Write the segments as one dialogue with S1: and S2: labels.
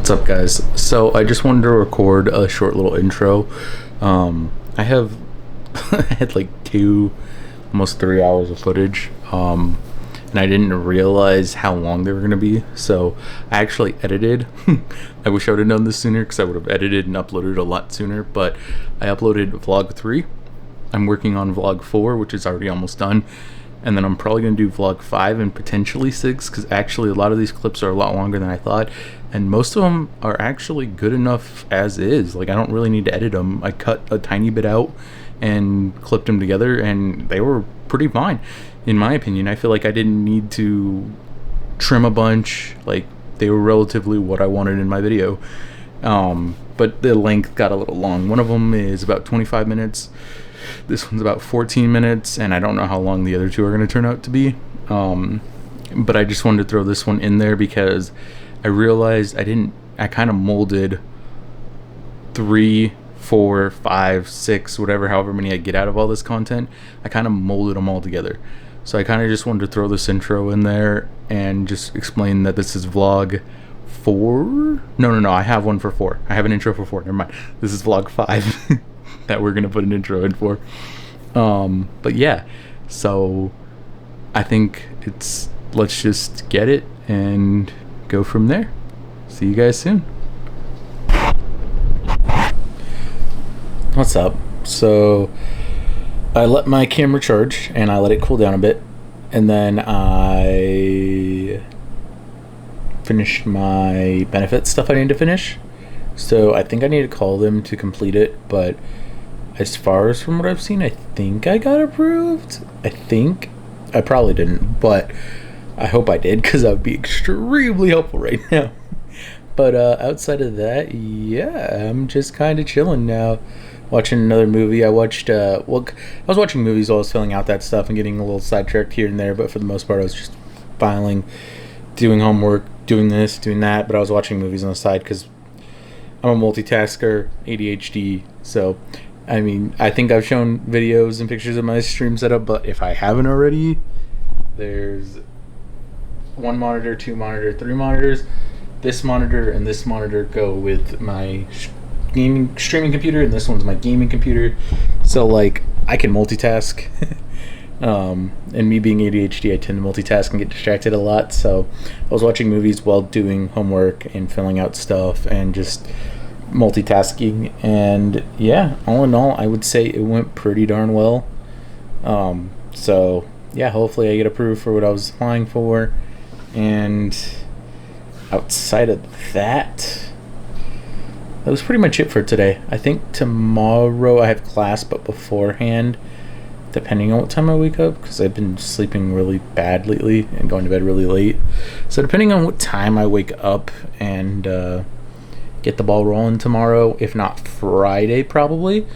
S1: What's up, guys? So I just wanted to record a short little intro. I have I had like almost 3 hours of footage, and I didn't realize how long they were gonna be. So I actually edited. I wish I would have known this sooner because I would have edited and uploaded a lot sooner. But I uploaded vlog 3. I'm working on vlog 4, which is already almost done. And then I'm probably going to do vlog 5 and potentially 6, because actually a lot of these clips are a lot longer than I thought, and most of them are actually good enough as is. Like, I don't really need to edit them. I cut a tiny bit out and clipped them together, and they were pretty fine, in my opinion. I feel like I didn't need to trim a bunch. Like, they were relatively what I wanted in my video. But the length got a little long. One of them is about 25 minutes. This one's about 14 minutes, and I don't know how long the other two are going to turn out to be. But I just wanted to throw this one in there because I realized I kind of molded 3, 4, 5, 6, however many I get out of all this content. I kind of molded them all together. So I kind of just wanted to throw this intro in there and just explain that this is vlog 4. No, I have one for 4. I have an intro for 4. Never mind. This is vlog 5. That we're gonna put an intro in for. But yeah, so I think let's just get it and go from there. See you guys soon. What's up? So I let my camera charge and I let it cool down a bit, and then I finished my benefit stuff I need to finish. So I think I need to call them to complete it, but as far as from what I've seen, I think I got approved. I probably didn't, but I hope I did, because that would be extremely helpful right now. But outside of that, yeah, I'm just kind of chilling now, watching another movie. I was watching movies while I was filling out that stuff and getting a little sidetracked here and there, but for the most part I was just filing, doing homework, doing this, doing that. But I was watching movies on the side because I'm a multitasker, ADHD, so I mean, I think I've shown videos and pictures of my stream setup, but if I haven't already, there's 1 monitor, 2 monitor, 3 monitors. This monitor and this monitor go with my streaming computer, and this one's my gaming computer. So, like, I can multitask. And me being ADHD, I tend to multitask and get distracted a lot. So I was watching movies while doing homework and filling out stuff and just multitasking, and yeah, all in all, I would say it went pretty darn well. So yeah, hopefully I get approved for what I was applying for. And outside of that, that was pretty much it for today. I think tomorrow I have class, but beforehand, depending on what time I wake up, because I've been sleeping really bad lately and going to bed really late, so depending on what time I wake up and get the ball rolling tomorrow, if not Friday probably,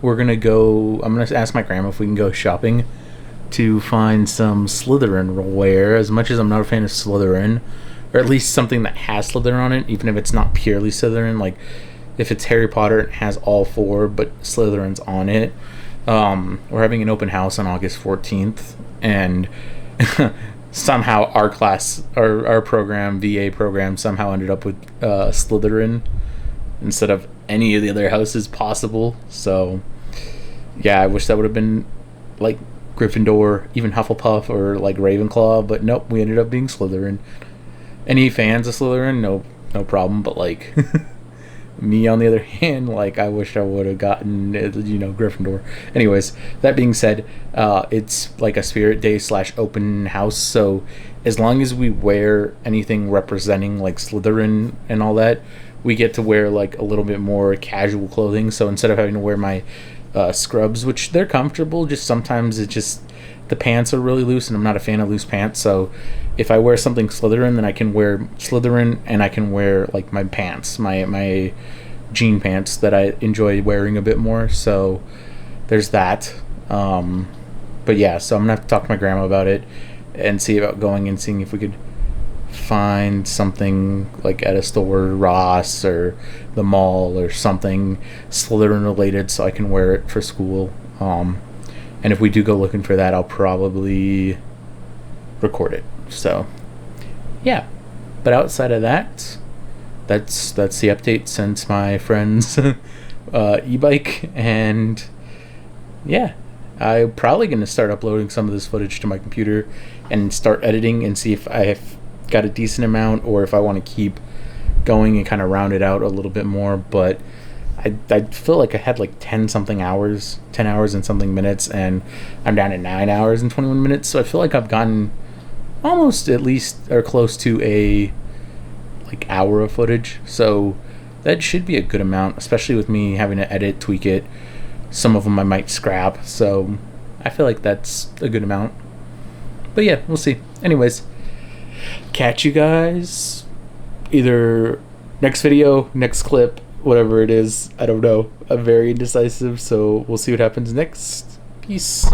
S1: I'm gonna ask my grandma if we can go shopping to find some Slytherin wear. As much as I'm not a fan of Slytherin, or at least something that has Slytherin on it, even if it's not purely Slytherin, like if it's Harry Potter, it has all 4 but Slytherin's on it. We're having an open house on August 14th, and somehow our class, our program, VA program, somehow ended up with Slytherin instead of any of the other houses possible. So yeah, I wish that would have been like Gryffindor, even Hufflepuff, or like Ravenclaw, but nope, we ended up being Slytherin. Any fans of Slytherin, no problem, but like me on the other hand, like, I wish I would have gotten Gryffindor. Anyways, that being said, it's like a spirit day / open house, so as long as we wear anything representing like Slytherin and all that, we get to wear like a little bit more casual clothing. So instead of having to wear my scrubs, which they're comfortable, just sometimes the pants are really loose, and I'm not a fan of loose pants. So if I wear something Slytherin, then I can wear Slytherin, and I can wear like my pants, my jean pants that I enjoy wearing a bit more. So there's that. But yeah, so I'm gonna have to talk to my grandma about it and see about going and seeing if we could find something like at a store, Ross or the mall or something Slytherin related, so I can wear it for school. And if we do go looking for that, I'll probably record it. So yeah, but outside of that, that's the update since my friend's e-bike. And yeah, I'm probably going to start uploading some of this footage to my computer and start editing and see if I've got a decent amount or if I want to keep going and kind of round it out a little bit more. But I feel like I had like 10 hours and something minutes, and I'm down at 9 hours and 21 minutes. So I feel like I've gotten almost at least or close to a like hour of footage. So that should be a good amount, especially with me having to edit, tweak it. Some of them I might scrap. So I feel like that's a good amount. But yeah, we'll see. Anyways, catch you guys either next video, next clip, whatever it is. I don't know. I'm very indecisive, so we'll see what happens next. Peace.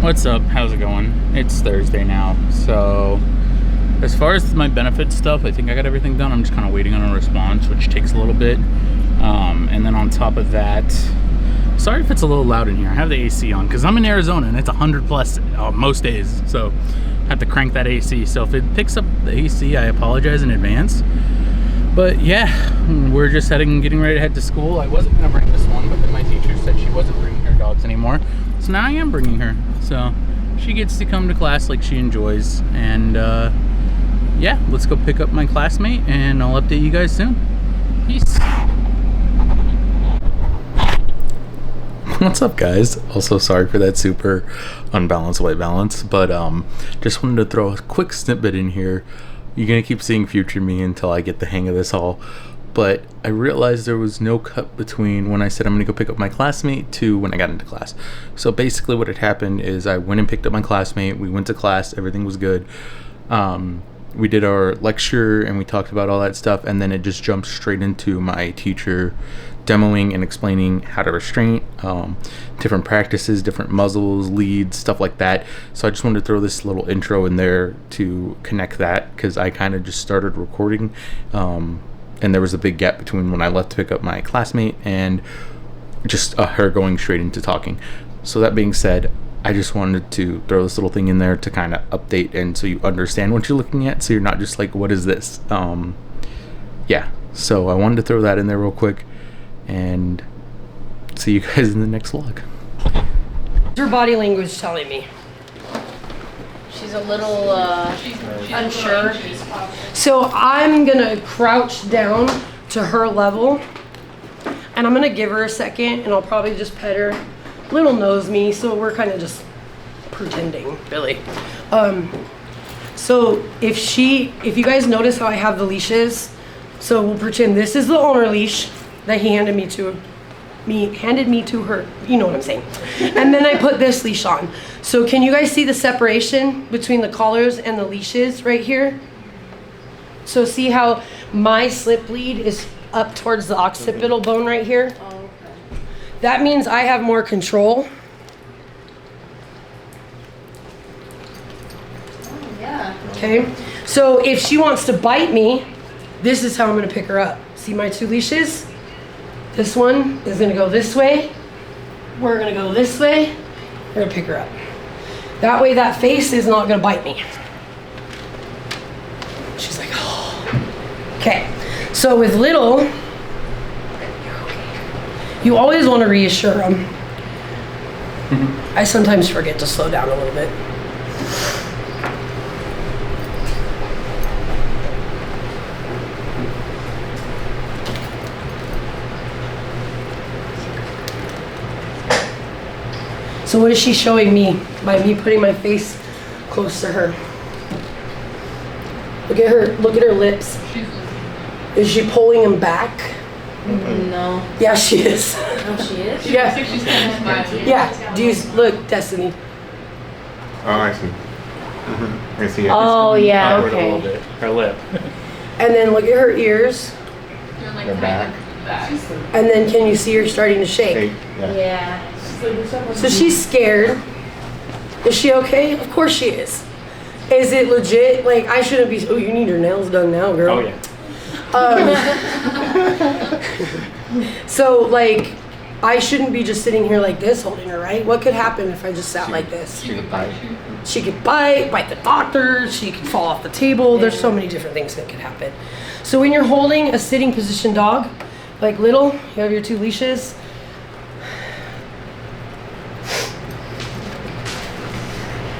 S1: What's up? How's it going? It's Thursday now. So as far as my benefit stuff, I think I got everything done. I'm just kind of waiting on a response, which takes a little bit. And then on top of that, sorry if it's a little loud in here. I have the AC on because I'm in Arizona and it's 100 plus most days. So I have to crank that AC. So if it picks up the AC, I apologize in advance. But yeah, we're just getting ready to head to school. I wasn't going to bring this one, but then my teacher said she wasn't bringing her dogs anymore. So now I am bringing her. So she gets to come to class like she enjoys. And yeah, let's go pick up my classmate and I'll update you guys soon. Peace. What's up, guys? Also, sorry for that super unbalanced white balance, but just wanted to throw a quick snippet in here. You're gonna keep seeing future me until I get the hang of this all, but I realized there was no cut between when I said I'm gonna go pick up my classmate to when I got into class. So basically what had happened is I went and picked up my classmate, we went to class, everything was good. We did our lecture and we talked about all that stuff, and then it just jumped straight into my teacher demoing and explaining how to restrain, different practices, different muzzles, leads, stuff like that. So I just wanted to throw this little intro in there to connect that, because I kind of just started recording and there was a big gap between when I left to pick up my classmate and just her going straight into talking. So that being said, I just wanted to throw this little thing in there to kind of update, and so you understand what you're looking at, so you're not just like, what is this? Yeah, so I wanted to throw that in there real quick, and see you guys in the next vlog.
S2: Her body language telling me she's a little unsure. So I'm gonna crouch down to her level, and I'm gonna give her a second, and I'll probably just pet her. Little knows me, so we're kind of just pretending, really. So if you guys notice how I have the leashes, so we'll pretend this is the owner leash that he handed me to her, you know what I'm saying. And then I put this leash on. So can you guys see the separation between the collars and the leashes right here? So see how my slip lead is up towards the occipital bone right here? Oh, okay. That means I have more control.
S3: Oh, yeah.
S2: Okay, so if she wants to bite me, this is how I'm gonna pick her up. See my two leashes? This one is gonna go this way. We're gonna go this way. We're gonna pick her up. That way that face is not gonna bite me. She's like, oh. Okay, so with little, you always wanna reassure them. I sometimes forget to slow down a little bit. So what is she showing me by me putting my face close to her? Look at her lips. Is she pulling them back?
S3: No.
S2: Yeah, she is.
S3: Oh, she is?
S2: Yeah.
S3: She's kind of smiling.
S2: Yeah. Do you look, Destiny?
S4: Oh, I see. I see it.
S3: Oh, yeah,
S1: Upward a little
S3: okay.
S1: bit. Her lip.
S2: And then look at her ears.
S4: They're back.
S2: And then can you see her starting to shake?
S4: Hey, yeah.
S3: Yeah.
S2: So she's scared. Is she okay? Of course she is. Is it legit? Like, I shouldn't be, oh, you need your nails done now, girl.
S1: Oh yeah.
S2: So like, I shouldn't be just sitting here like this holding her, right? What could happen if I just sat like this?
S4: She could bite.
S2: She could bite the doctor, she could fall off the table. There's so many different things that could happen. So when you're holding a sitting position dog, like Little, you have your 2 leashes.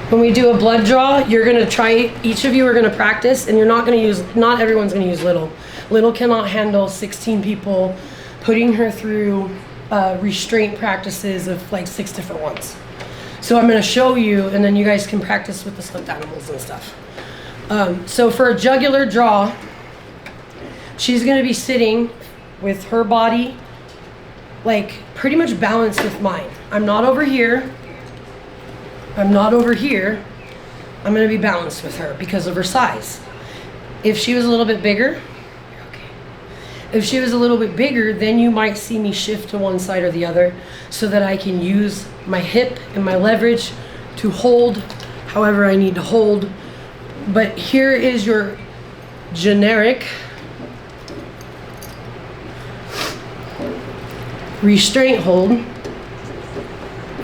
S2: When we do a blood draw, you're gonna try, each of you are gonna practice, and you're not gonna use, not everyone's gonna use Little. Little cannot handle 16 people, putting her through restraint practices of like 6 different ones. So I'm gonna show you, and then you guys can practice with the stuffed animals and stuff. So for a jugular draw, she's gonna be sitting with her body like pretty much balanced with mine. I'm not over here. I'm not over here. I'm gonna be balanced with her because of her size. If she was a little bit bigger, you're okay. If she was a little bit bigger, then you might see me shift to one side or the other so that I can use my hip and my leverage to hold however I need to hold. But here is your generic restraint hold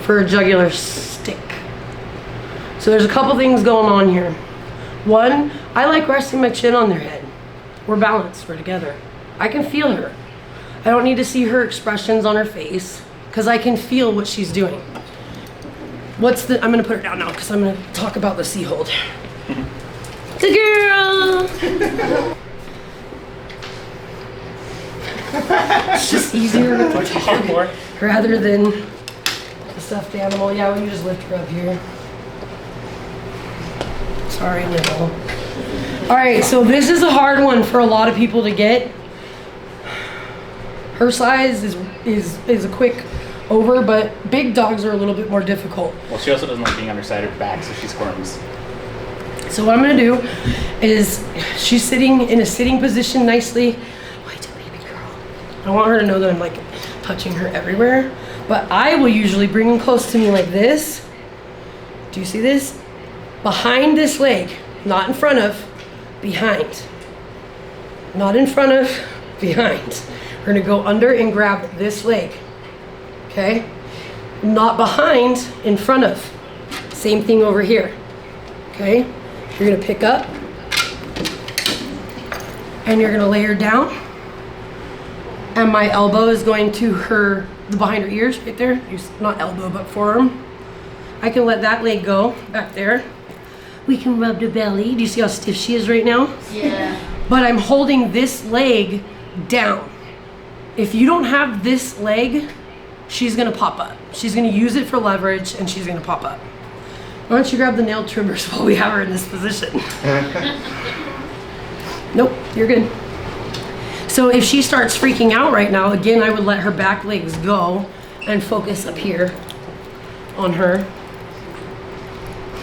S2: for a jugular stick. So there's a couple things going on here. One, I like resting my chin on their head. We're balanced, we're together. I can feel her. I don't need to see her expressions on her face because I can feel what she's doing. I'm gonna put her down now because I'm gonna talk about the C hold. Good girl! It's just easier with the dog rather than the stuffed animal. Yeah, well, you just lift her up here. Sorry, Little. All right, so this is a hard one for a lot of people to get. Her size is a quick over, but big dogs are a little bit more difficult.
S5: Well, she also doesn't like being on her side of her back, so she squirms.
S2: So what I'm gonna do is, she's sitting in a sitting position nicely. Wait, baby girl. I want her to know that I'm like touching her everywhere, but I will usually bring them close to me like this. Do you see this? Behind this leg, not in front of, behind. Not in front of, behind. We're gonna go under and grab this leg, okay? Not behind, in front of. Same thing over here, okay? You're gonna pick up, and you're gonna lay her down, and my elbow is going to behind her ears, right there. Not elbow, but forearm. I can let that leg go back there. We can rub the belly. Do you see how stiff she is right now?
S3: Yeah.
S2: But I'm holding this leg down. If you don't have this leg, she's gonna pop up. She's gonna use it for leverage and she's gonna pop up. Why don't you grab the nail trimmers while we have her in this position? Nope, you're good. So if she starts freaking out right now, again, I would let her back legs go and focus up here on her.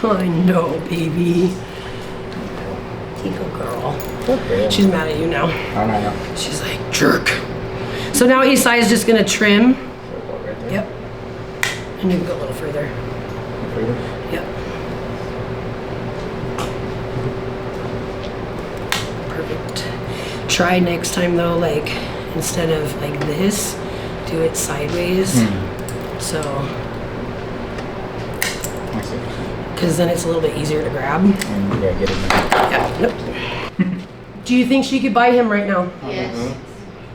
S2: I know, baby. Tico girl.
S1: Okay.
S2: She's mad at you now.
S1: I don't know.
S2: She's like, jerk. So now Isai is just gonna trim. Yep. And you can go a little further. Yep. Perfect. Try next time though, like, instead of like this, do it sideways. So, because then it's a little bit easier to grab.
S1: And yeah, get it in.
S2: Yeah, nope. Do you think she could bite him right now?
S3: Yes.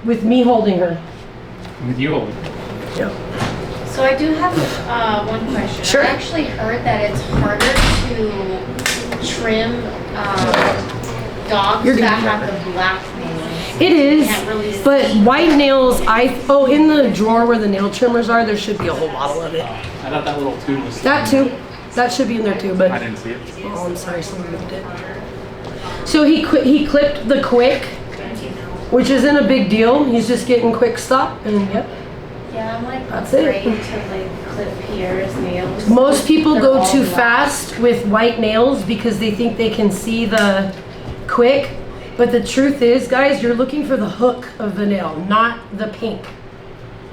S2: With me holding her?
S5: With you holding.
S2: Yep.
S3: So I do have one question.
S2: Sure.
S3: I actually heard that it's harder to trim dogs
S2: You're good.
S3: that have the black nails.
S2: It is,
S3: Can't really see.
S2: but white nails, in the drawer where the nail trimmers are, there should be a whole bottle of it.
S5: I thought that little tube was.
S2: That too. That should be in there too, but.
S5: I didn't see it.
S2: Oh, I'm sorry, someone moved it. So he clipped the quick, which isn't a big deal. He's just getting quick stop, and yep.
S3: Yeah, I'm like
S2: That's it.
S3: afraid to like clip Pierre's nails.
S2: Most people
S3: They're
S2: go
S3: all
S2: too
S3: black.
S2: fast with white nails because they think they can see the quick. But the truth is, guys, you're looking for the hook of the nail, not the pink.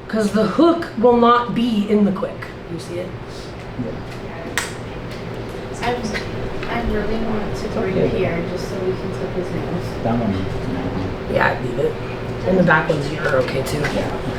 S2: Because the hook will not be in the quick. You see it?
S3: I really want to bring Pierre just so we can clip his nails.
S1: That one.
S2: Yeah, I leave it. And the back ones are okay too.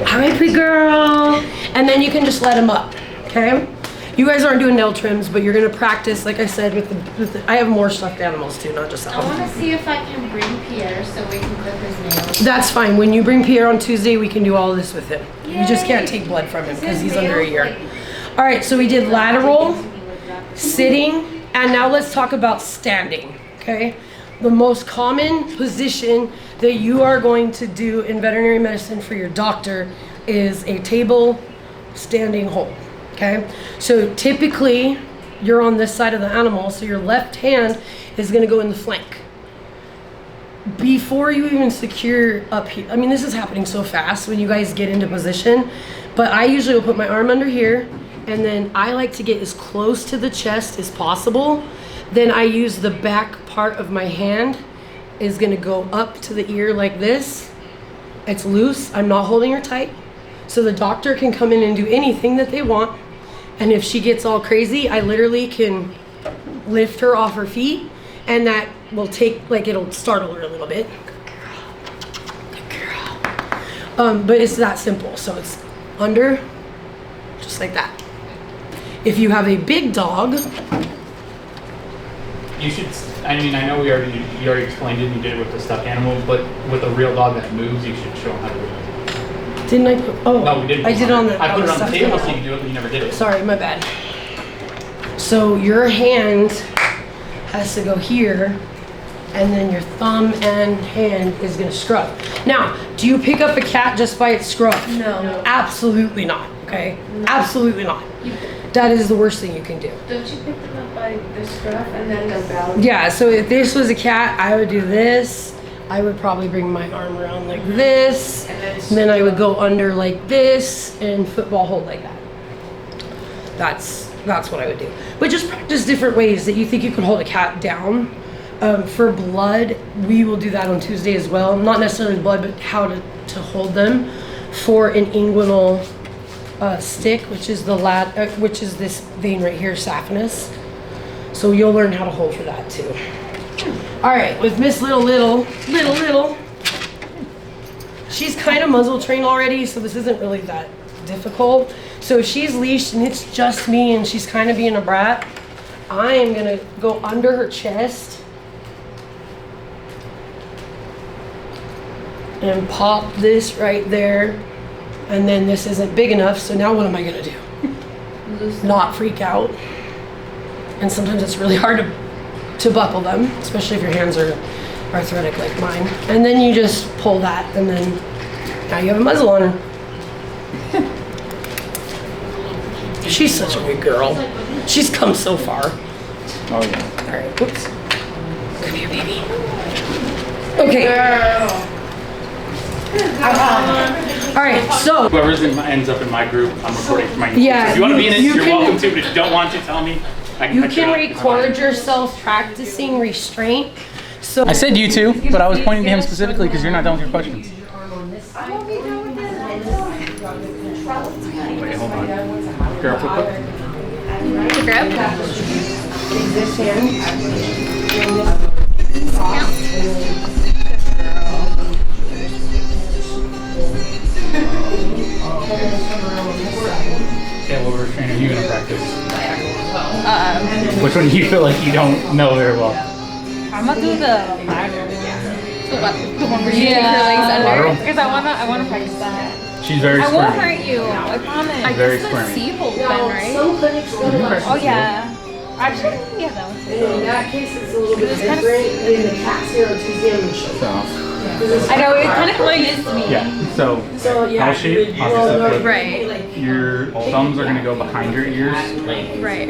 S2: All right, pretty girl. And then you can just let them up, okay? You guys aren't doing nail trims, but you're gonna practice, like I said, with the I have more stuffed animals too, not just that
S3: I
S2: one.
S3: want to see if I can bring Pierre so we can clip his nails.
S2: That's fine. When you bring Pierre on Tuesday, we can do all of this with him. You just can't take blood from him because he's under a year. All right, so we did lateral, sitting, and now let's talk about standing, okay? The most common position that you are going to do in veterinary medicine for your doctor is a table standing hold, okay? So typically, you're on this side of the animal, so your left hand is gonna go in the flank. Before you even secure up here, I mean, this is happening so fast when you guys get into position, but I usually will put my arm under here, and then I like to get as close to the chest as possible. Then I use the back part of my hand is gonna go up to the ear like this. It's loose, I'm not holding her tight. So the doctor can come in and do anything that they want. And if she gets all crazy, I literally can lift her off her feet, and that will take, like, it'll startle her a little bit. Good girl. But it's that simple. So it's under, just like that. If you have a big dog,
S5: You should, I mean, I know you already explained it and you did it with the stuffed animal, but with a real dog that moves, you should show them how to do it.
S2: didn't I put, oh,
S5: No, we didn't.
S2: I did it on the,
S5: I put it on the
S2: stuffed
S5: table so
S2: animal.
S5: you can do it, but you never did it.
S2: Sorry, my bad. So your hand has to go here, and then your thumb and hand is gonna scrub. Now, do you pick up a cat just by its scruff?
S3: No.
S2: Absolutely not, okay? Absolutely not. That is the worst thing you can do.
S3: Don't you pick them up by the scruff and then the belly?
S2: Yeah, so if this was a cat, I would do this. I would probably bring my arm around like this, and then I would go under like this, and football hold like that. That's what I would do. But just practice different ways that you think you can hold a cat down. For blood, we will do that on Tuesday as well. Not necessarily blood, but how to hold them. For an inguinal stick, which is which is this vein right here, saphenous. So you'll learn how to hold for that too. All right, with Miss Little, she's kind of muzzle trained already, so this isn't really that difficult. So if she's leashed and it's just me and she's kind of being a brat, I am gonna go under her chest and pop this right there. And then this isn't big enough, so now what am I gonna do? Not freak out. And sometimes it's really hard to buckle them, especially if your hands are arthritic like mine. And then you just pull that, and then now you have a muzzle on her. She's such a good girl. She's come so far.
S5: Oh yeah.
S2: All right, whoops. Come here, baby. Okay. All right, so
S5: Whoever's ends up in my group, I'm recording for my
S2: Yeah,
S5: If you want to be in it,
S2: you
S5: you're
S2: can-
S5: welcome to, but if you don't want to, tell me. I
S2: you
S5: cut
S2: can
S5: out.
S2: record yourself practicing restraint. So
S1: I said you too, but I was pointing to him specifically because you're not done with your questions.
S5: Wait, hold on. Girl, flip up.
S2: this hand.
S5: Yeah, what restraint are you going to practice? Which one do you feel like you don't know very well?
S6: I'm gonna do the ladder. The one where you take your legs
S5: Lateral?
S6: under. Because I wanna practice that.
S5: She's very
S6: I won't
S5: squirmy.
S6: hurt you. I promise.
S5: She's very
S6: It's the
S5: squirmy.
S6: C hold then, right?
S2: Some clinics go to
S6: Oh yeah. Actually, yeah, that was.
S2: In that case, it's a little bit different. In the cat's here on Tuesday, I'm gonna show you.
S5: So,
S6: I know it kind of confused me.
S5: yeah. So,
S2: So yeah,
S5: L shape,
S2: well,
S5: opposite foot.
S6: Right.
S5: Your thumbs are going to go behind your ears,
S6: Right.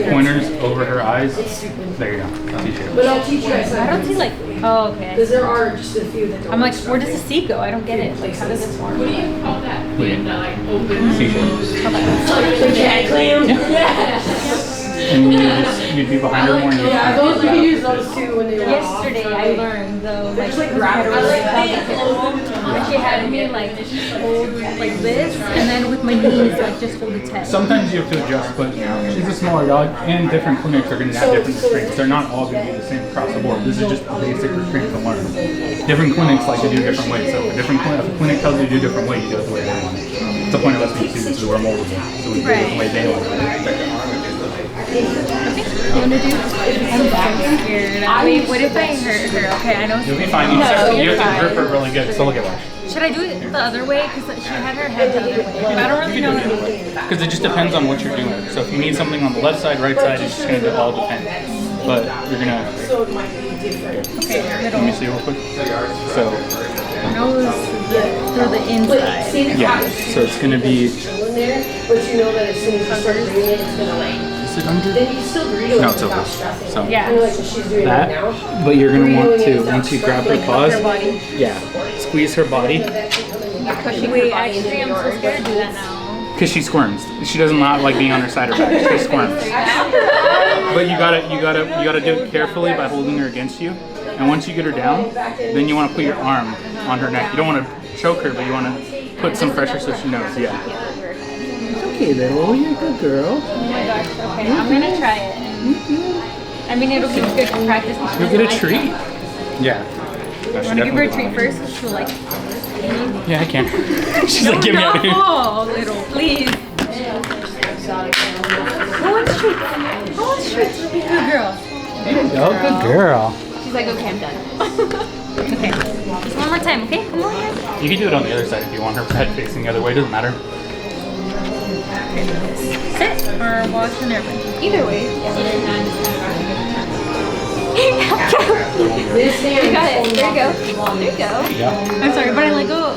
S5: pointers over her eyes. There you go. T-shape.
S2: But I'll teach you guys
S6: I don't see like. Oh, okay.
S2: because there are just a few that don't.
S6: I'm like, where does the C go? I don't get it. Like, how does this work?
S5: C-shape.
S2: The cat clam? Yes.
S5: And you'd be behind her more.
S2: Yeah, those we use those two when they were
S6: Yesterday I learned though, like she had me like hold like this, and then with my knees like just hold its head.
S5: Sometimes you have to adjust, but she's a smaller dog, and different clinics are going to have different restraints. They're not all going to be the same across the board. This is just basic restraint to learn. Different clinics like to do different ways. So if a clinic tells you to do a different way, you do it the way they want it. It's the point of us being students, so we're moldable. So we do it the way they want it.
S6: You wanna do? I'm so scared. Wait, what if I hurt her? Okay, I know.
S5: You'll be fine. You have to grip her really good. So look at her.
S6: Should I do it the other way? Because she had her head the other way. I don't really know.
S5: Because it just depends on what you're doing. So if you need something on the left side, right side, it's just going to all depend. But you're going to...
S6: Okay,
S5: Let me see real quick. So...
S6: nose through the inside.
S5: Yeah, so it's going to be...
S2: But you know that as soon as you start breathing it, it's gonna like.
S5: Is it under?
S2: Then you still breathe.
S5: No, it's over. So
S6: Yeah.
S2: Kind of like what she's doing right now.
S5: that, but you're going to want to, once you grab her paws,
S6: Her body.
S5: yeah, squeeze her body.
S6: Wait, actually, I'm so scared to do that now.
S5: Because she squirms. She does not like being on her side or back. She squirms. But you gotta do it carefully by holding her against you. And once you get her down, then you want to put your arm on her neck. You don't want to choke her, but you want to put some pressure so she knows. Yeah. Okay, little, you're a good girl.
S6: Oh my gosh, okay, I'm gonna try it. I mean, it'll be good to practice.
S5: You'll get a treat. Yeah.
S6: You wanna give her a treat first? She'll like.
S5: Yeah, I can. She's like, give me a treat.
S6: Oh, little, please. Who wants treats? Who wants treats? Good girl.
S5: Oh, good girl.
S6: She's like, okay, I'm done. Okay, just one more time, okay? Come on here.
S5: You can do it on the other side if you want her head facing the other way. Doesn't matter.
S6: Sit or wash and everything. Either way.
S2: This hand.
S6: You got it. There you go. There you go.
S5: Yeah.
S6: I'm sorry, but I let go.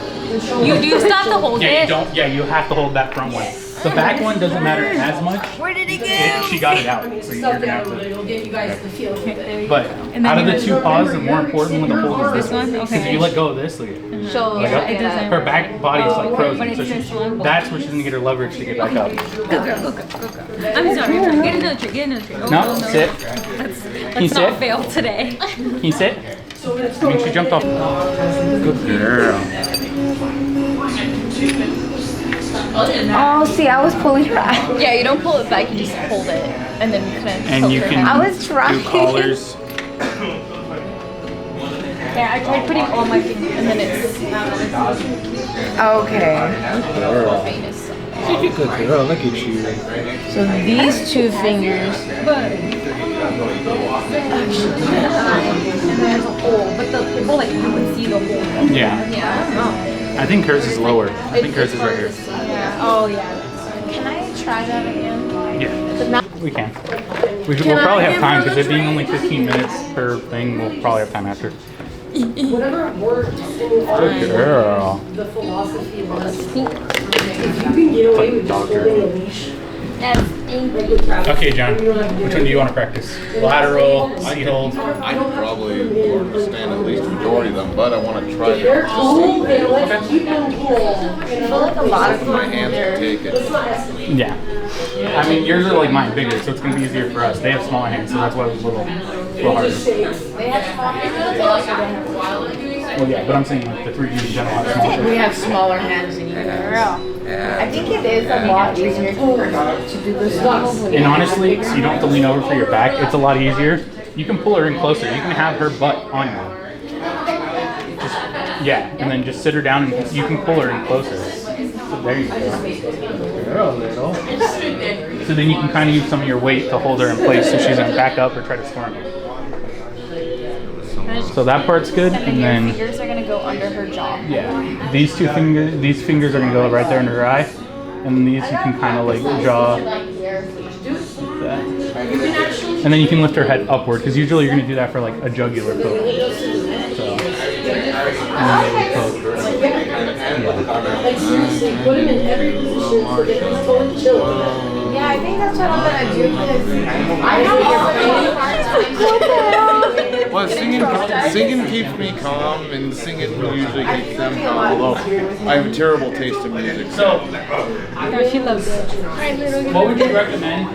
S6: You do still have to hold
S5: Yeah,
S6: it.
S5: you don't. Yeah, you have to hold that front one. The back one doesn't matter as much.
S6: Where did it go?
S5: She got it out, so you're gonna have to.
S2: It'll get you guys the feel of it.
S5: But
S6: And then
S5: out of
S6: you
S5: the two paws, the more important one to hold is
S6: This one?
S5: Because
S6: Okay.
S5: if you let go of this, look at it.
S6: She'll,
S5: Like up,
S6: it doesn't.
S5: her back body is like
S6: But
S5: frozen,
S6: it's
S5: so
S6: this one.
S5: that's where she's gonna get her leverage to get back up.
S6: Good girl, good girl, good girl. I'm sorry. Get another treat. Get another treat. Oh,
S5: No, sit.
S6: Let's
S5: sit?
S6: not fail today.
S5: Can you sit? I mean, she jumped off. Good girl.
S7: Oh, see, I was pulling her out.
S3: Yeah, you don't pull it back, you just hold it. And then kind of
S5: And you can
S7: I was trying.
S5: do collars.
S6: Yeah, I tried putting all my fingers.
S3: and then it's
S7: Okay.
S5: Good girl, look at you.
S7: So these two fingers.
S6: And there's a hole, but the hole, like, you can see the hole.
S5: Yeah. I think hers is lower. I think hers is right here.
S6: Yeah. Oh, yeah.
S3: Can I try that again?
S5: Yeah. We can. We'll probably have time because it being only 15 minutes per thing, we'll probably have time after.
S2: Whatever works in
S5: Good girl.
S2: the philosophy was, if you can get away with just holding a leash,
S5: Okay, John. Which one do you want to practice? Lateral, seat hold.
S4: I could probably understand at least the majority of them, but I want to try
S2: they're
S4: to
S2: cool, they let keep them cool.
S3: I feel like a lot of
S4: my hands can take it.
S5: Yeah. I mean, yours are like mine, bigger, so it's going to be easier for us. They have smaller hands, so that's why it was a little harder.
S3: They have small hands, they also don't have wild.
S5: Well, yeah, but I'm saying like the 3D in general have smaller.
S7: We have smaller hands than you guys.
S3: I think it is a lot easier to do this stuff.
S5: And honestly, so you don't have to lean over for your back, it's a lot easier. You can pull her in closer. You can have her butt on you. Just, yeah, and then just sit her down and you can pull her in closer. So there you go. Girl, little. So then you can kind of use some of your weight to hold her in place so she doesn't back up or try to squirm. So that part's good, and then
S3: Your fingers are gonna go under her jaw.
S5: yeah, these fingers are gonna go right there under her eye, and then these you can kind of like jaw like that. And then you can lift her head upward because usually you're gonna do that for like a jugular poke. So, and then they poke.
S2: Like seriously, put him in every position so that he's totally chill.
S3: Yeah, I think that's what I'm gonna do because I have a hard time.
S4: Well, singing keeps me calm, and singing usually keeps them calm. Although I have a terrible taste in music.
S5: So,
S6: No, she loves it.
S5: what would you recommend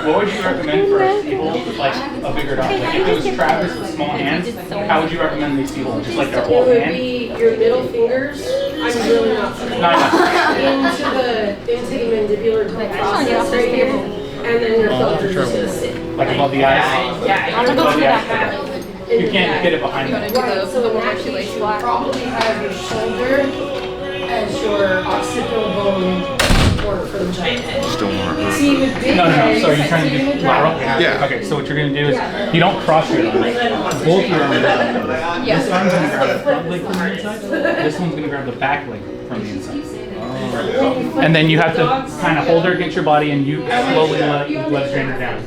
S5: What would you recommend for a sea hold with like a bigger dog? Like if it was Travis with small hands, how would you recommend they sea hold? Just like their whole
S2: It would
S5: hand?
S2: be your middle fingers. I'm really not into the mandibular process right here, and then your thumbs are just gonna sit.
S5: Like above the eyes?
S2: Yeah.
S5: Above the eyes. You can't get it behind them.
S2: Right, so in that case, you would probably have your shoulder as your occipital bone for the vagina.
S4: Just don't want to hurt.
S2: See, with big
S5: No,
S2: heads,
S5: so you're trying to do lateral?
S4: Yeah.
S5: Okay, so what you're going to do is, you don't cross your arms. Both your arms are up. This arm's going to grab the front leg from the inside. This one's going to grab the back leg from the inside. And then you have to kind of hold her against your body and you slowly let drain her down.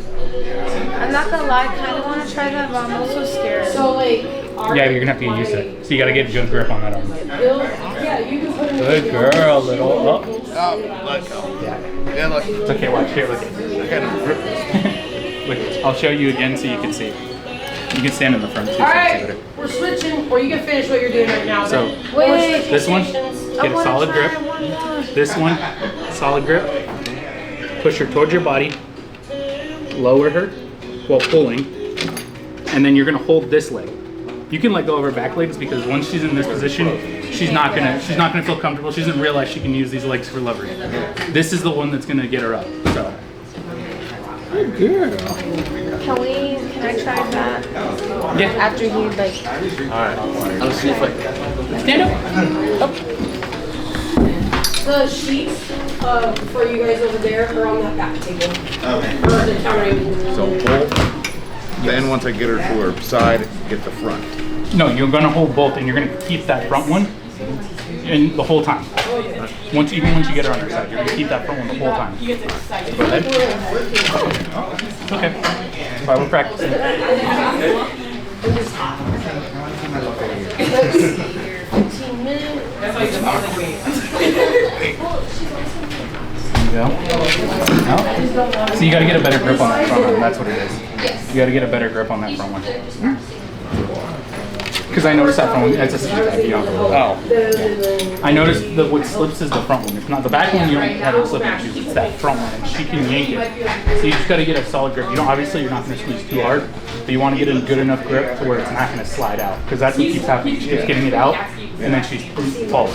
S7: I'm not gonna lie, I kind of want to try that, but I'm also scared.
S2: So like,
S5: Yeah, you're going to have to get used to it. So you got to get a good grip on that arm.
S2: yeah, you can put in
S1: Good girl, little. Oh.
S4: Let go. Yeah, look.
S5: It's okay, watch. Here, look.
S4: I gotta grip this.
S5: Look, I'll show you again so you can see. You can stand in the front too. So
S2: All
S5: you can see
S2: right,
S5: better.
S2: we're switching, or you can finish what you're doing right now.
S5: So,
S2: Wait,
S5: this one, get a solid grip. This one, solid grip. Push her towards your body. Lower her while pulling. And then you're gonna hold this leg. You can let go of her back legs because once she's in this position, she's not gonna feel comfortable. She doesn't realize she can use these legs for leverage. This is the one that's gonna get her up. So.
S1: Good girl.
S7: Can I try that?
S5: Yeah.
S7: After he like.
S1: Alright. I'll see if I can.
S5: Stand up.
S2: The sheets for you guys over there are on that back table.
S4: Okay.
S2: Or the counter table.
S4: So both. Then once I get her to her side, get the front.
S5: No, you're gonna hold both, and you're gonna keep that front one, and the whole time. Even once you get her on her side, you're gonna keep that front one the whole time. Go ahead. It's okay. That's why we're practicing.
S2: 15 minutes.
S5: There you go. No? So you gotta get a better grip on that front one. That's what it is. You gotta get a better grip on that front one. Because I noticed that front one, it's a C type, you don't have to roll. Oh. I noticed that what slips is the front one. It's not the back one, you don't have to slip and choose. It's that front one, and she can yank it. So you just gotta get a solid grip. You don't, obviously you're not gonna squeeze too hard, but you wanna get a good enough grip to where it's not gonna slide out. Because that's what keeps happening. She keeps getting it out, and then she falls.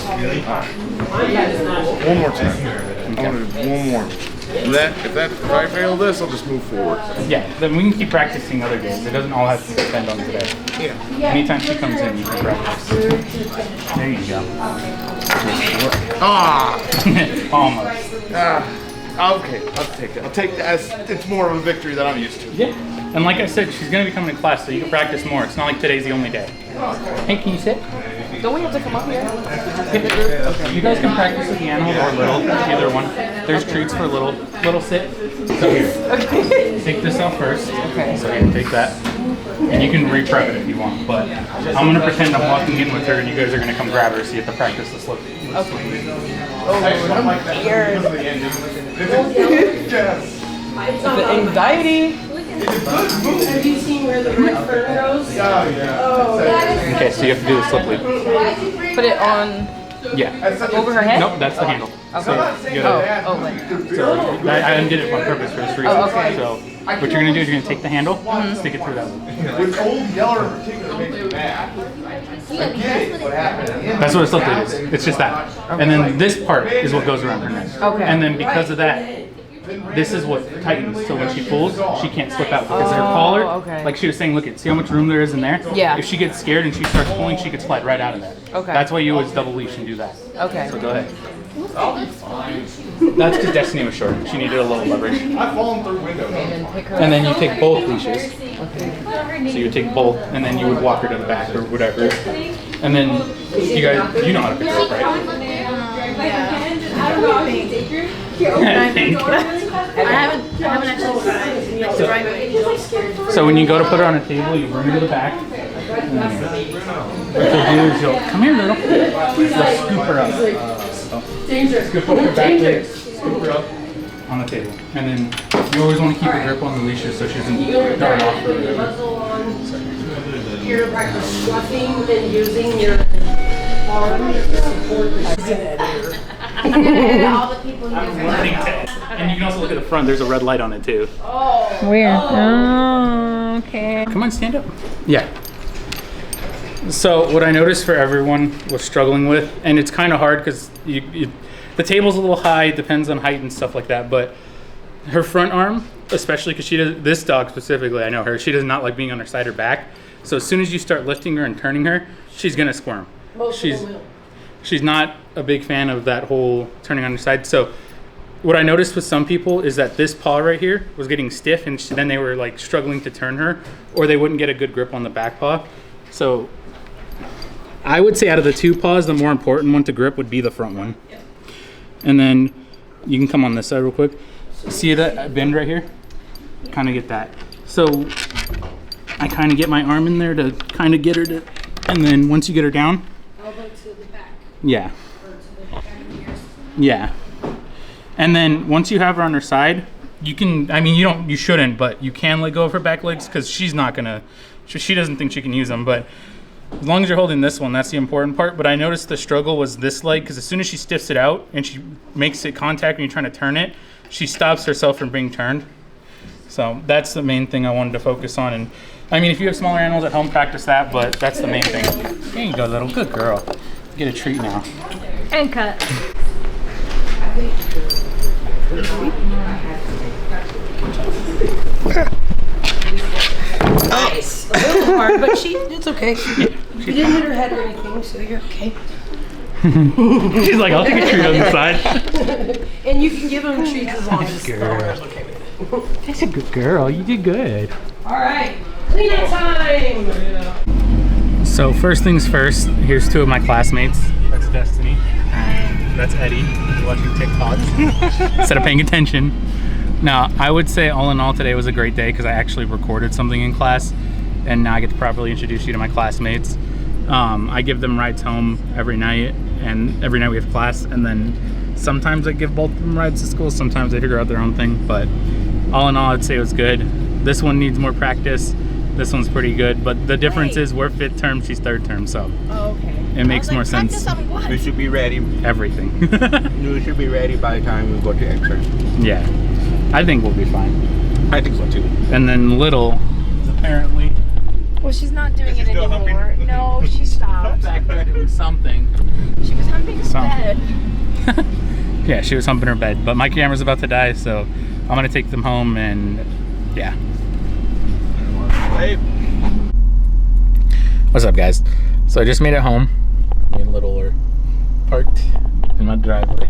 S4: One more time. I want to do one more. And if I fail this, I'll just move forward.
S5: Yeah, then we can keep practicing other days. It doesn't all have to depend on today.
S4: Yeah.
S5: Anytime she comes in, you can practice. There you go.
S4: Ah.
S5: Almost.
S4: Okay, I'll take that. I'll take that. It's more of a victory than I'm used to.
S5: Yeah. And like I said, she's going to be coming to class, so you can practice more. It's not like today's the only day. Hey, can you sit?
S6: Don't we have to come up here?
S5: Okay. You guys can practice with the animal or little, either one. There's treats for little sit. So here, take this off first. Okay. So here, take that. And you can re-prep it if you want, but I'm going to pretend I'm walking in with her and you guys are going to come grab her so you have to practice the slip.
S6: Okay. Oh, I'm scared. The anxiety.
S2: Have you seen where the red fern goes?
S5: Okay, so you have to do the slip lead.
S6: Put it on
S5: Yeah.
S6: over her head?
S5: Nope, that's the handle.
S6: Okay.
S5: So, you gotta,
S6: Like.
S5: so I undid it on purpose for this reason.
S6: Oh, okay.
S5: So what you're going to do is you're going to take the handle, stick it through that loop.
S4: With Old Yeller in particular makes me mad. I get it, what happened.
S5: That's what a slip lead is. It's just that. And then this part is what goes around her neck.
S6: Okay.
S5: And then because of that, this is what tightens. So when she pulls, she can't slip out because her collar,
S6: okay.
S5: like she was saying, look, see how much room there is in there?
S6: Yeah.
S5: If she gets scared and she starts pulling, she could slide right out of that.
S6: Okay.
S5: That's why you always double leash and do that.
S6: Okay.
S5: So go ahead. That's because Destiny was short. She needed a little leverage.
S4: I've fallen through windows.
S5: And then you take both leashes. So you take both, and then you would walk her to the back or whatever. And then you guys, you know how to pick her up, right? So when you go to put her on a table, you bring her to the back. What you'll do is you'll come here, little. You'll scoop her up. Scoop up her back legs, scoop her up on the table, and then you always want to keep a grip on the leashes so she doesn't dart off or whatever.
S2: You're practice squatting and using your arm to support the
S3: All the people who
S5: I'm learning to. And you can also look at the front. There's a red light on it too.
S6: Where? Oh, okay.
S5: Come on, stand up. Yeah. So what I noticed for everyone was struggling with, and it's kind of hard because the table's a little high. It depends on height and stuff like that. But her front arm, especially because she does, this dog specifically, I know her. She does not like being on her side or back. So as soon as you start lifting her and turning her, she's gonna squirm. She's not a big fan of that whole turning on her side. So what I noticed with some people is that this paw right here was getting stiff, and then they were like struggling to turn her, or they wouldn't get a good grip on the back paw. So I would say out of the two paws, the more important one to grip would be the front one. And then you can come on this side real quick. See that bend right here? Kind of get that. So I kind of get my arm in there to kind of get her to, and then once you get her down.
S2: Elbow to the back.
S5: Yeah.
S2: Or to the back of the ears.
S5: Yeah. And then once you have her on her side, you can, I mean, you shouldn't, but you can let go of her back legs because she's not gonna, she doesn't think she can use them, but as long as you're holding this one, that's the important part. But I noticed the struggle was this leg, because as soon as she stiffs it out and she makes it contact when you're trying to turn it, she stops herself from being turned. So that's the main thing I wanted to focus on. And I mean, if you have smaller animals at home, practice that, but that's the main thing. There you go, little good girl. Get a treat now.
S6: And cut.
S2: Nice. A little hard, but it's okay. You didn't hit her head or anything, so you're okay.
S5: She's like, I'll take a treat on the side.
S2: And you can give them treats as long as
S5: Girl.
S2: the owner's okay with it.
S5: That's a good girl. You did good.
S2: All right, clean up time.
S5: So first things first, here's two of my classmates. That's Destiny. That's Eddie, watching TikToks instead of paying attention. Now, I would say all in all today was a great day because I actually recorded something in class, and now I get to properly introduce you to my classmates. I give them rides home every night, and every night we have class, and then sometimes I give both of them rides to school, sometimes they figure out their own thing, but all in all, I'd say it was good. This one needs more practice. This one's pretty good, but the difference is we're fifth term, she's third term, so it makes more sense.
S8: We should be ready.
S5: Everything.
S8: You should be ready by the time we go to extra.
S5: Yeah, I think we'll be fine.
S8: I think so too.
S5: And then Little, apparently.
S6: Well, she's not doing it anymore. No, she stopped.
S5: Back there doing something.
S6: She was humping her bed.
S5: Yeah, she was humping her bed, but my camera's about to die, so I'm gonna take them home and yeah.
S8: Hey.
S1: What's up, guys? So I just made it home. Me and Little are parked in my driveway.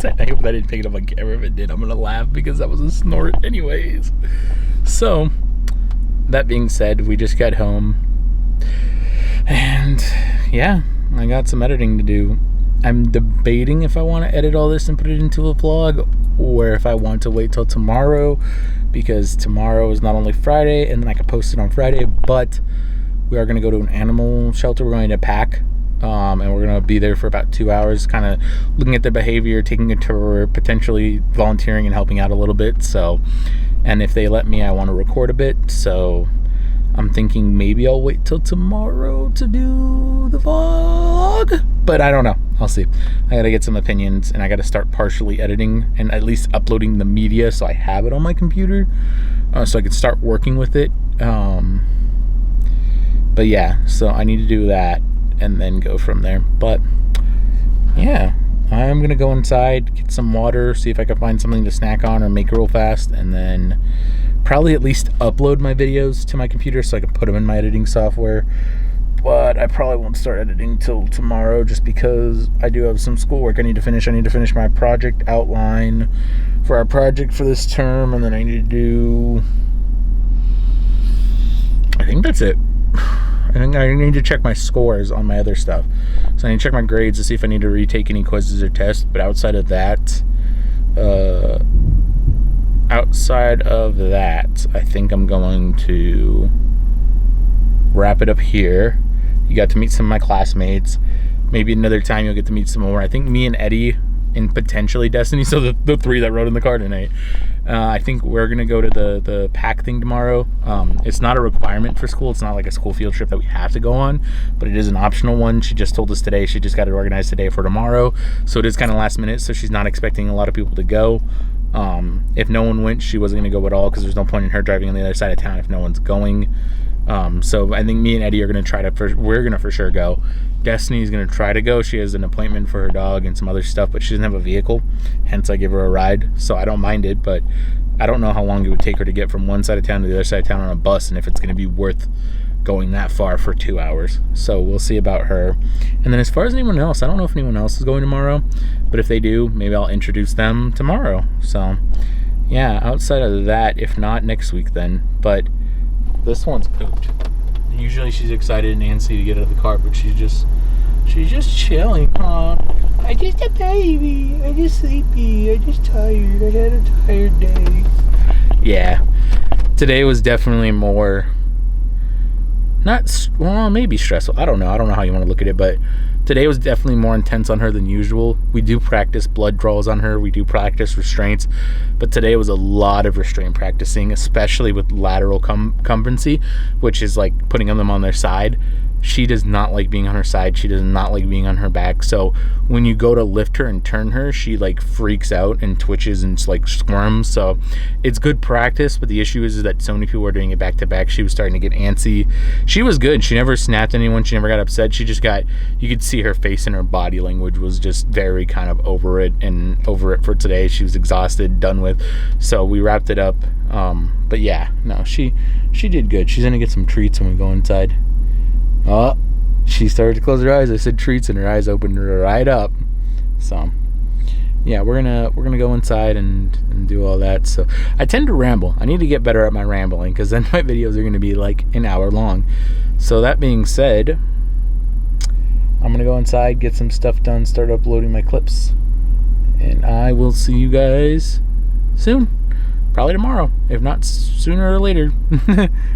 S1: I hope I didn't pick it up on camera. If it did, I'm gonna laugh because that was a snort anyways. So that being said, we just got home and yeah, I got some editing to do. I'm debating if I want to edit all this and put it into a vlog, or if I want to wait till tomorrow, because tomorrow is not only Friday and then I can post it on Friday, but we are going to go to an animal shelter. We're going to pack, and we're going to be there for about 2 hours, kind of looking at their behavior, taking a tour, potentially volunteering and helping out a little bit. So, and if they let me, I want to record a bit, so I'm thinking maybe I'll wait till tomorrow to do the vlog, but I don't know. I'll see. I gotta get some opinions, and I gotta start partially editing and at least uploading the media so I have it on my computer, so I can start working with it. But yeah, so I need to do that and then go from there. But yeah, I'm gonna go inside, get some water, see if I can find something to snack on or make real fast, and then probably at least upload my videos to my computer so I can put them in my editing software. But I probably won't start editing till tomorrow just because I do have some schoolwork I need to finish. I need to finish my project outline for our project for this term, and then I need to do, I think that's it. I think I need to check my scores on my other stuff. So I need to check my grades to see if I need to retake any quizzes or tests. But outside of that, I think I'm going to wrap it up here. You got to meet some of my classmates. Maybe another time you'll get to meet some more. I think me and Eddie and potentially Destiny, so the three that rode in the car tonight, I think we're gonna go to the pack thing tomorrow. It's not a requirement for school. It's not like a school field trip that we have to go on, but it is an optional one. She just told us today. She just got it organized today for tomorrow, so it is kind of last minute. So she's not expecting a lot of people to go. If no one went, she wasn't gonna go at all because there's no point in her driving on the other side of town if no one's going. So I think me and Eddie are gonna we're gonna for sure go. Destiny's gonna try to go. She has an appointment for her dog and some other stuff, but she doesn't have a vehicle, hence I give her a ride. So I don't mind it, but I don't know how long it would take her to get from one side of town to the other side of town on a bus, and if it's gonna be worth going that far for 2 hours. So we'll see about her. And then as far as anyone else, I don't know if anyone else is going tomorrow, but if they do, maybe I'll introduce them tomorrow. So yeah, outside of that, if not next week then. But this one's pooped. Usually she's excited, Nancy, to get out of the car, but she's just chilling. Aw, I just a baby. I just sleepy. I just tired. I had a tired day. Yeah, today was definitely more, maybe stressful. I don't know how you want to look at it, but today was definitely more intense on her than usual. We do practice blood draws on her. We do practice restraints, but today was a lot of restraint practicing, especially with lateral competency, which is like putting them on their side. She does not like being on her side. She does not like being on her back. So when you go to lift her and turn her, she like freaks out and twitches and like squirms. So it's good practice, but the issue is that so many people are doing it back to back. She was starting to get antsy. She was good. She never snapped anyone. She never got upset. She just got, you could see her face and her body language was just very kind of over it for today. She was exhausted, done with. So we wrapped it up. But yeah, no, she did good. She's gonna get some treats when we go inside. Oh, she started to close her eyes. I said treats, and her eyes opened right up. So yeah, we're gonna go inside and do all that. So I tend to ramble. I need to get better at my rambling, because then my videos are gonna be like an hour long. So that being said, I'm gonna go inside, get some stuff done, start uploading my clips, and I will see you guys soon. Probably tomorrow, if not sooner or later.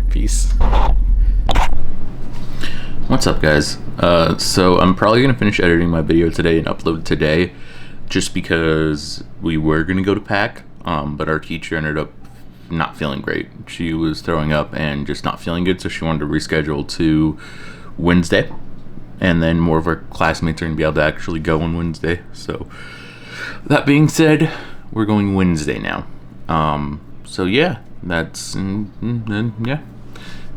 S1: Peace. What's up, guys? So I'm probably gonna finish editing my video today and upload today, just because we were gonna go to PAC, but our teacher ended up not feeling great. She was throwing up and just not feeling good, so she wanted to reschedule to Wednesday, and then more of our classmates are gonna be able to actually go on Wednesday. So that being said, we're going Wednesday now. So yeah, that's yeah.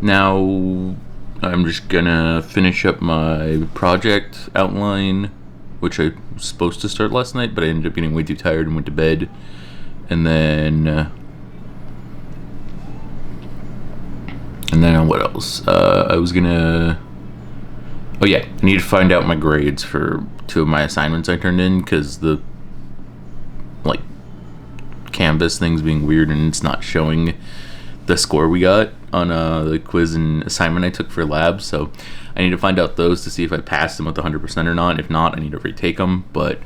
S1: Now I'm just gonna finish up my project outline, which I was supposed to start last night, but I ended up getting way too tired and went to bed. And then what else? I was gonna, oh yeah, I need to find out my grades for 2 of my assignments I turned in, because the like Canvas thing's being weird and it's not showing the score we got on the quiz and assignment I took for lab. So I need to find out those to see if I passed them with 100% or not. If not, I need to retake them. But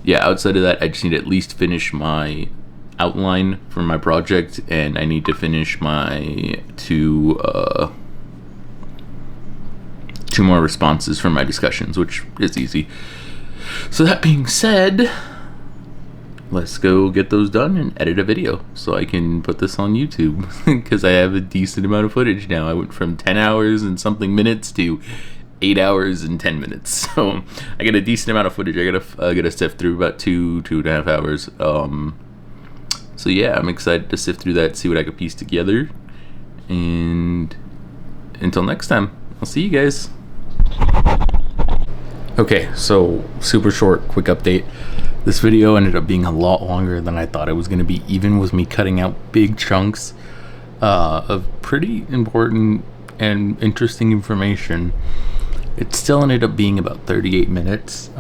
S1: yeah, outside of that, I just need to at least finish my outline for my project, and I need to finish my two more responses from my discussions, which is easy. So that being said, let's go get those done and edit a video so I can put this on YouTube, because I have a decent amount of footage now. I went from 10 hours and something minutes to 8 hours and 10 minutes. So I got a decent amount of footage. I gotta sift through about 2.5 hours. So yeah, I'm excited to sift through that, see what I can piece together. And until next time, I'll see you guys. Okay, so super short, quick update. This video ended up being a lot longer than I thought it was going to be, even with me cutting out big chunks of pretty important and interesting information. It still ended up being about 38 minutes.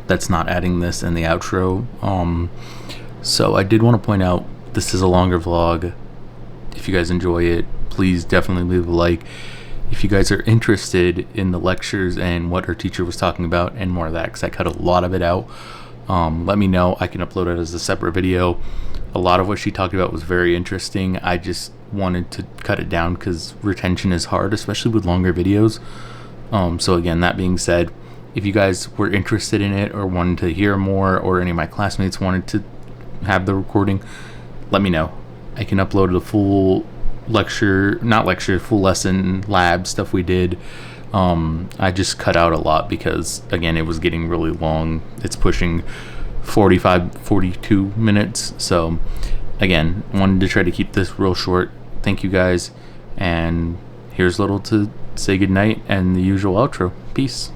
S1: That's not adding this in the outro. So I did want to point out, this is a longer vlog. If you guys enjoy it, please definitely leave a like. If you guys are interested in the lectures and what our teacher was talking about and more of that, because I cut a lot of it out, let me know. I can upload it as a separate video. A lot of what she talked about was very interesting. I just wanted to cut it down because retention is hard, especially with longer videos. So again, that being said, if you guys were interested in it or wanted to hear more, or any of my classmates wanted to have the recording, let me know. I can upload the full full lesson lab stuff we did. I just cut out a lot because, again, it was getting really long. It's pushing 42 minutes. So, again, wanted to try to keep this real short. Thank you guys. And here's Little to say goodnight and the usual outro. Peace.